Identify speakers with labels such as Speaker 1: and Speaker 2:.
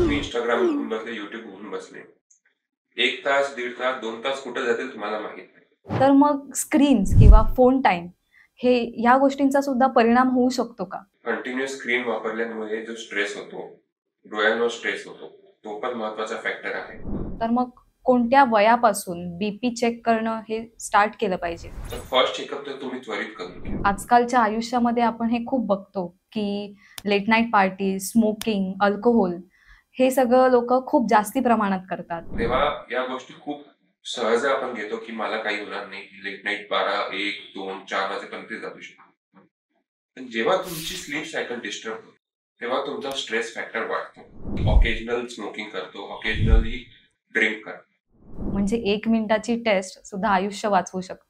Speaker 1: तुम्ही इंस्टाग्राम घेऊन बसले, युट्यूब घेऊन बसले, 1 तास, 1.5 तास, 2 तास कुठे जातील तुम्हाला माहित नाही.
Speaker 2: तर मग स्क्रीन्स किंवा फोन टाईम हे ह्या गोष्टींचा सुद्धा परिणाम होऊ शकतो का?
Speaker 1: कंटिन्युअस स्क्रीन वापरल्यामुळे जो स्ट्रेस होतो, डोळ्यांवर स्ट्रेस होतो, तो पण महत्वाचा फॅक्टर आहे.
Speaker 2: तर मग कोणत्या वयापासून बीपी चेक करणं हे स्टार्ट केलं पाहिजे?
Speaker 1: तर फर्स्ट चेकअप तर तुम्ही त्वरित करून घ्या.
Speaker 2: आजकालच्या आयुष्यामध्ये आपण हे खूप बघतो की late night party, smoking, alcohol हे सगळं लोकं खूप जास्ती प्रमाणात करतात.
Speaker 1: तेव्हा या गोष्टी खूप सहज आपण घेतो की मला काही होणार नाही, लेट नाईट 12, 1, 2, 4 वाजेपर्यंत जाऊ शकतो. पण जेव्हा तुमची स्लीप सायकल डिस्टर्ब होते, तेव्हा तुमचा स्ट्रेस फॅक्टर वाढतो. ऑकेजनल स्मोकिंग करतो, ऑकेजनली ड्रिंक करतो.
Speaker 2: म्हणजे 1 मिनिटाची टेस्ट सुद्धा आयुष्य वाचवू शकते.